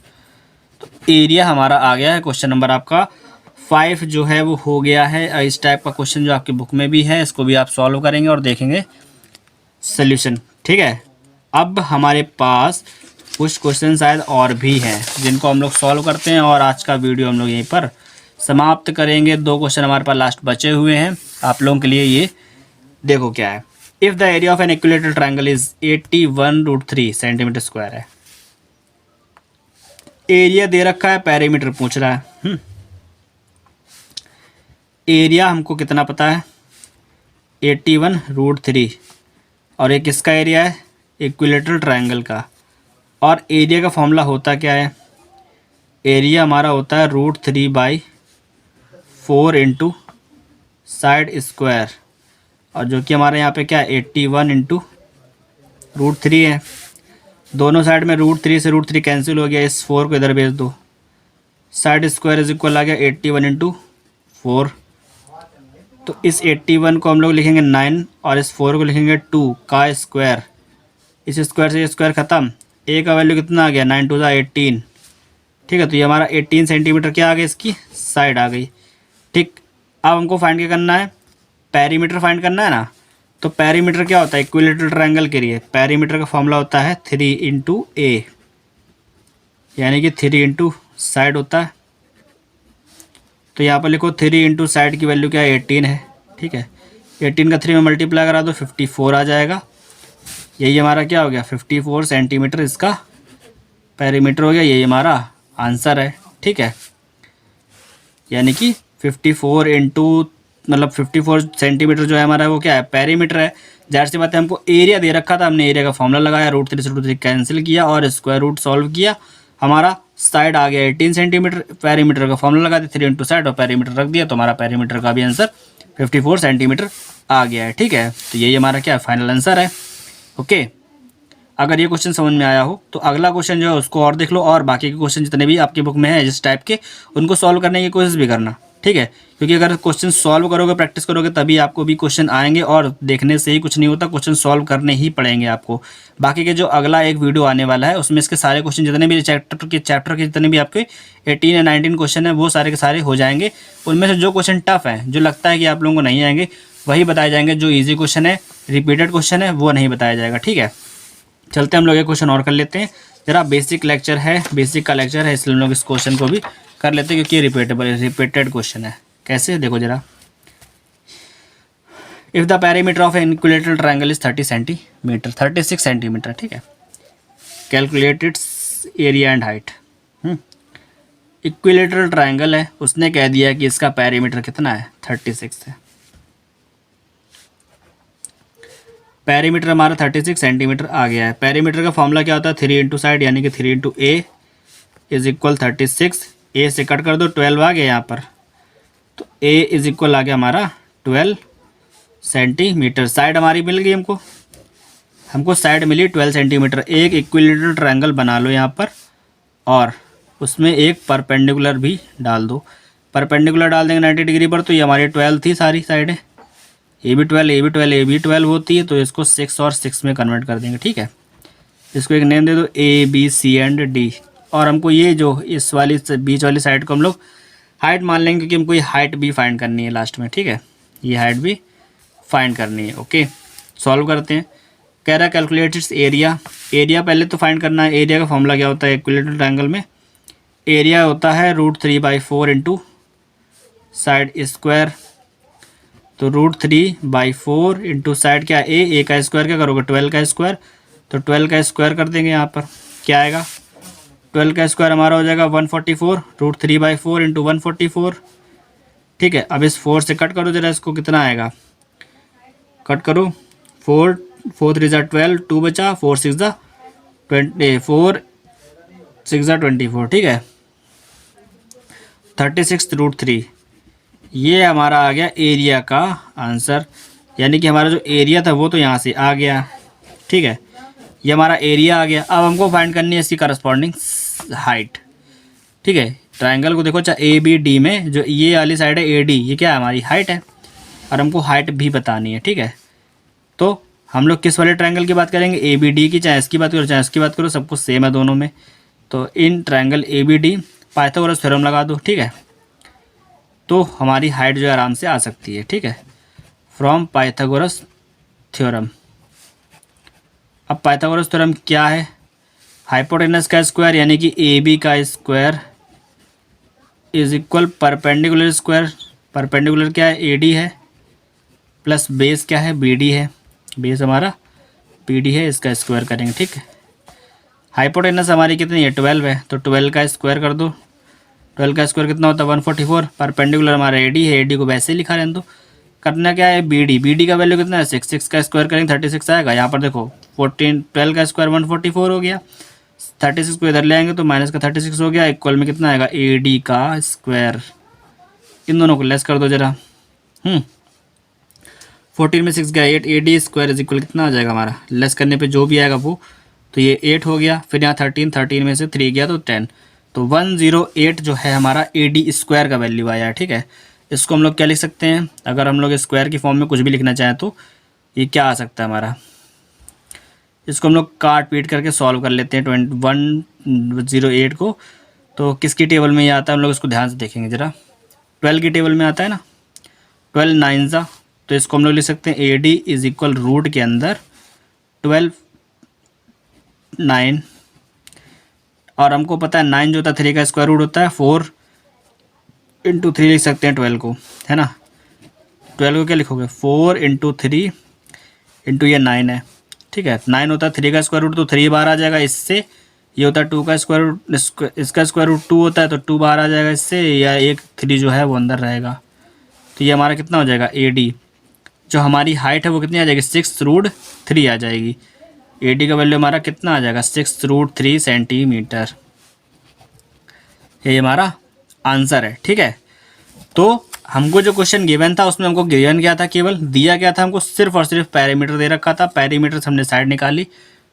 तो एरिया हमारा आ गया है। क्वेश्चन नंबर आपका 5 जो है वो हो गया है। इस टाइप का क्वेश्चन जो आपकी बुक में भी है इसको भी आप सॉल्व करेंगे और देखेंगे सॉल्यूशन। ठीक है, अब हमारे पास कुछ क्वेश्चन शायद और भी हैं जिनको हम लोग सॉल्व करते हैं, और आज का वीडियो हम लोग यहीं पर समाप्त करेंगे। 2 क्वेश्चन हमारे पास लास्ट बचे हुए हैं आप लोगों के लिए। ये देखो क्या है, if the area of an equilateral triangle is 81√3 centimetre square है। एरिया दे रखा है, पेरीमीटर पूछ रहा है। एरिया हमको कितना पता है 81√3, और ये किसका एरिया है, इक्विलेटरल ट्रायंगल का। और एरिया का फॉर्मूला होता क्या है, एरिया हमारा होता है √3/4 इंटू साइड स्क्वायर, और जो कि हमारे यहाँ पे क्या है 81 इंटू √3 है। दोनों साइड में √3 से √3 कैंसिल हो गया, इस 4 को इधर भेज दो, साइड स्क्वायर इज इक्वल आ गया 81 इंटू 4। तो इस 81 को हम लोग लिखेंगे 9 और इस 4 को लिखेंगे 2 का स्क्वायर। इस स्क्वायर से स्क्वायर ख़त्म, ए का वैल्यू कितना आ गया 9 2 18, ठीक है। तो ये हमारा 18 सेंटीमीटर क्या आ गया, इसकी साइड आ गई। ठीक, अब हमको फाइंड क्या करना है, पेरीमीटर फाइंड करना है ना। तो पेरीमीटर क्या होता है, इक्विलेटरल ट्रायंगल के लिए पेरीमीटर का फॉर्मूला होता है 3 इंटू ए, यानी कि 3 इंटू साइड होता है। तो यहाँ पर लिखो 3 इंटू साइड की वैल्यू क्या है, 18 है। ठीक है, 18 का 3 में मल्टीप्लाई करा दो 54 आ जाएगा। यही हमारा क्या हो गया, 54 सेंटीमीटर इसका पेरीमीटर हो गया। यही हमारा आंसर है। ठीक है, यानी कि 54 इंटू मतलब 54 सेंटीमीटर जो है हमारा वो क्या है, पेरीमीटर है। जाहिर सी बात है, हमको एरिया दे रखा था, हमने एरिया का फॉर्मूला लगाया, √3 से √3 कैंसिल किया और स्क्वायर रूट सॉल्व किया। हमारा साइड आ गया 18 सेंटीमीटर, पेरीमीटर का फॉर्मूला लगा दिया 3 इंटू साइड और पेरीमीटर रख दिया, तो हमारा पेरीमीटर का भी आंसर 54 सेंटीमीटर आ गया है। ठीक है, तो यही हमारा क्या फाइनल आंसर है। ओके, अगर ये क्वेश्चन समझ में आया हो तो अगला क्वेश्चन जो है उसको और देख लो, और बाकी के क्वेश्चन जितने भी आपकी बुक में है जिस टाइप के, उनको सॉल्व करने की कोशिश भी करना। ठीक है, क्योंकि अगर क्वेश्चन सॉल्व करोगे, प्रैक्टिस करोगे, तभी आपको भी क्वेश्चन आएंगे, और देखने से ही कुछ नहीं होता, क्वेश्चन सॉल्व करने ही पड़ेंगे आपको। बाकी के जो अगला एक वीडियो आने वाला है उसमें इसके सारे क्वेश्चन जितने भी चैप्टर के जितने भी आपके 18 या 19 क्वेश्चन है वो सारे के सारे हो जाएंगे। उनमें से जो क्वेश्चन टफ है, जो लगता है कि आप लोगों को नहीं आएंगे, वही बताए जाएंगे। जो ईजी क्वेश्चन है, रिपीटेड क्वेश्चन है, वो नहीं बताया जाएगा। ठीक है, चलते हम लोग एक क्वेश्चन और कर लेते हैं। जरा बेसिक लेक्चर है, बेसिक का लेक्चर है, इसलिए हम लोग इस क्वेश्चन को भी कर लेते हैं, क्योंकि ये रिपीटेड क्वेश्चन है। कैसे, देखो जरा, if the perimeter of an equilateral triangle is 30 centimetre, 36 centimetre. ठीक है, calculate its area and height. Equilateral triangle है, उसने कह दिया कि इसका पेरीमीटर कितना है, 36 है। पेरीमीटर हमारा 36 सेंटीमीटर आ गया है। पेरीमीटर का फॉर्मूला क्या होता है, 3 इंटू साइड, यानी कि 3 इंटू ए इज इक्वल 36। ए से कट कर दो, 12 आ गया यहाँ पर, तो ए इज इक्वल आ गया हमारा 12 सेंटीमीटर। साइड हमारी मिल गई, हमको साइड मिली 12 सेंटीमीटर। एक इक्विलेटरल ट्रायंगल बना लो यहाँ पर, और उसमें एक परपेंडिकुलर भी डाल दो। परपेंडिकुलर डाल देंगे 90 डिग्री पर, तो ये हमारी 12 थी सारी साइडें, ए भी 12, ए भी 12, ए भी 12 होती है, तो इसको 6 और 6 में कन्वर्ट कर देंगे। ठीक है, इसको एक नेम दे दो A B C and D, और हमको ये जो इस वाली बीच वाली साइड को हम लोग हाइट मान लेंगे, क्योंकि हमको ये हाइट भी फाइंड करनी है लास्ट में। ठीक है, ये हाइट भी फाइंड करनी है। ओके, सॉल्व करते हैं। कह रहा है कैलकुलेट इट्स एरिया। एरिया पहले तो फाइंड करना है। एरिया का फॉर्मूला क्या होता है, इक्विलेटरल ट्रायंगल में एरिया होता है √3/4 इंटू साइड स्क्वायर। तो √3/4 इंटू साइड क्या, ए का स्क्वायर क्या करोगे, 12 का स्क्वायर, तो 12 का स्क्वायर कर देंगे। यहाँ पर क्या आएगा, 12 का स्क्वायर हमारा हो जाएगा 144, √3/4 इंटू 144। ठीक है, अब इस 4 से कट करो जरा, इसको कितना आएगा, कट करो, 4 3 12, 2 बचा, 4 6 24। ठीक है, 36√3, ये हमारा आ गया एरिया का आंसर। यानी कि हमारा जो एरिया था वो तो यहाँ से आ गया। ठीक है, ये हमारा एरिया आ गया। अब हमको फाइंड करनी है इसकी करस्पॉन्डिंग हाइट। ठीक है, ट्रायंगल को देखो, चाहे ए बी डी में जो ये वाली साइड है ए डी, ये क्या है, हमारी हाइट है, और हमको हाइट भी बतानी है। ठीक है, तो हम लोग किस वाले ट्रायंगल की बात करेंगे, ए बी डी की, चाहे इसकी बात करो चाहे इसकी बात करो, सब कुछ सेम है दोनों में। तो in triangle A B D Pythagoras theorem लगा दो। ठीक है, तो हमारी हाइट जो है आराम से आ सकती है। ठीक है, फ्रॉम पाइथागोरस थ्योरम। अब पाइथागोरस थ्योरम क्या है, हाइपोटेनस का स्क्वायर यानी कि ए बी का square is equal perpendicular square. Perpendicular क्या है, ए डी है, प्लस बेस क्या है, बी डी है, बेस हमारा बी डी है, इसका स्क्वायर करेंगे। ठीक है, हाइपोटेनस हमारी कितनी है, 12 है, तो 12 का स्क्वायर कर दो। 12 का स्क्वायर कितना होता है, 144। परपेंडिकुलर हमारा ए डी है, ए डी को वैसे ही लिखा रहने दो। करना क्या है, बी डी का वैल्यू कितना है, 6, 6 का स्क्वायर करेंगे 36 आएगा। यहाँ पर देखो 12 का स्क्वायर 144 हो गया, 36 को इधर ले आएंगे तो माइनस का 36 हो गया, इक्वल में कितना आएगा, ए डी का स्क्वायर। इन दोनों को लेस कर दो जरा। 14 में 6 गया 8, A D square is equal कितना आ जाएगा हमारा, लेस करने पे जो भी आएगा वो, तो ये 8 हो गया। फिर यहाँ 13 में से 3 गया तो 10, तो 108 जो है हमारा ए डी स्क्वायर का वैल्यू आया है। ठीक है, इसको हम लोग क्या लिख सकते हैं, अगर हम लोग स्क्वायर की फॉर्म में कुछ भी लिखना चाहें तो ये क्या आ सकता है हमारा, इसको हम लोग काट पीट करके सॉल्व कर लेते हैं 108 को। तो किसकी टेबल में ये आता है हम लोग इसको ध्यान से देखेंगे ज़रा। 12 की टेबल में आता है ना, 12 9 ज़ा, तो इसको हम लोग लिख सकते हैं A D is equal root के अंदर 12 9, और हमको पता है 9 जो होता है 3 का स्क्वायर रूट होता है, 4 इंटू 3 लिख सकते हैं 12 को, है ना। 12 को क्या लिखोगे 4 इंटू 3 इंटू ये 9 है, ठीक है। 9 होता है 3 का स्क्वायर रूट तो 3 बाहर आ जाएगा इससे, ये होता है 2 का स्क्वायर रूट, इसका स्क्वायर रूट 2 होता है तो 2 बाहर आ जाएगा इससे, या एक 3 जो है वो अंदर रहेगा। तो ये हमारा कितना हो जाएगा ए डी, जो हमारी हाइट है वो कितनी आ जाएगी 6√3 आ जाएगी। ए डी का वैल्यू हमारा कितना आ जाएगा 6√3 सेंटीमीटर। ये हमारा आंसर है, ठीक है। तो हमको जो क्वेश्चन गिवन था उसमें हमको गिवन क्या था, केवल दिया गया था हमको सिर्फ और सिर्फ पैरामीटर दे रखा था। पैरामीटर से हमने साइड निकाली,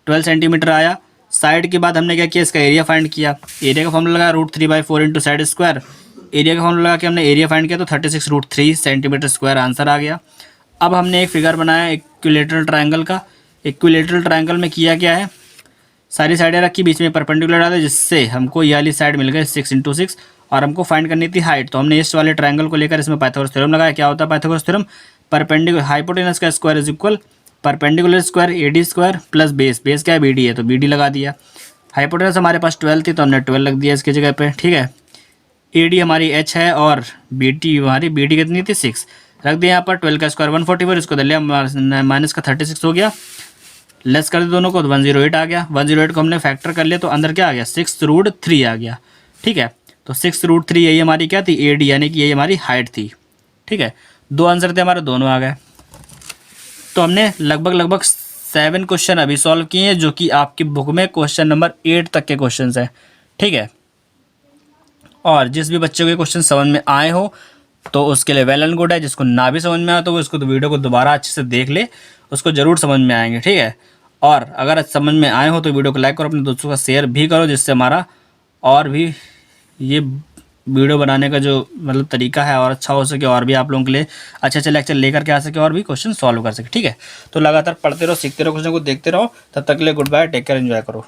12 सेंटीमीटर आया। साइड के बाद हमने क्या किया, इसका एरिया फाइंड किया। एरिया का फॉर्मूला लगा √3/4 इंटू साइड स्क्वायर। एरिया का फॉर्मूला लगा के हमने एरिया फाइंड किया तो 36√3 सेंटीमीटर स्क्वायर आंसर आ गया। अब हमने एक फिगर बनाया इक्विलेटरल ट्रायंगल का। इक्विलेटरल ट्रायंगल में किया क्या है, सारी साइडें रखी, बीच में परपेंडिकुलर डाले, जिससे हमको ये वाली साइड मिल गई 6 इंटू 6, और हमको फाइंड करनी थी हाइट। तो हमने इस वाले ट्रायंगल को लेकर इसमें पाइथागोरस थ्योरम लगाया। क्या होता है पाइथागोरस थ्योरम, परपेंडिकुलर हाइपोटेनस का square is equal perpendicular square A D square plus base, base क्या है बी डी है तो बी डी लगा दिया। हाइपोटेनस हमारे पास 12 थी तो हमने 12 लग दिया इसकी जगह पे, ठीक है। ए डी हमारी एच है और बी टी हमारी बी डी कितनी थी 6, रख दिया यहाँ पर। 12 का स्क्वायर 144, इसको दे लिया माइनस का 36 हो गया, लेस कर दिया दोनों को तो 108 आ गया। 108 को हमने फैक्टर कर लिया तो अंदर क्या आ गया 6√3 आ गया, ठीक है। तो 6√3 यही हमारी क्या थी ए डी, यानी कि यही हमारी हाइट थी, ठीक है। दो आंसर थे हमारे, दोनों आ गए। तो हमने लगभग 7 क्वेश्चन अभी सॉल्व किए हैं, जो कि आपकी बुक में क्वेश्चन नंबर 8 तक के क्वेश्चन हैं, ठीक है। और जिस भी बच्चे को ये क्वेश्चन समझ में आए हो तो उसके लिए वेल एंड गुड है। जिसको ना भी समझ में आए तो वो इसको तो वीडियो को दोबारा अच्छे से देख ले, उसको ज़रूर समझ में आएंगे, ठीक है। और अगर समझ में आए हो तो वीडियो को लाइक करो, अपने दोस्तों का शेयर भी करो, जिससे हमारा और भी ये वीडियो बनाने का जो मतलब तरीका है और अच्छा हो सके, और भी आप लोगों के लिए अच्छे अच्छे लेक्चर लेकर के आ सके और भी क्वेश्चन सॉल्व कर सके, ठीक है। तो लगातार पढ़ते रहो, सीखते रहो, क्वेश्चन को देखते रहो। तब तक के लिए goodbye, take care, enjoy करो।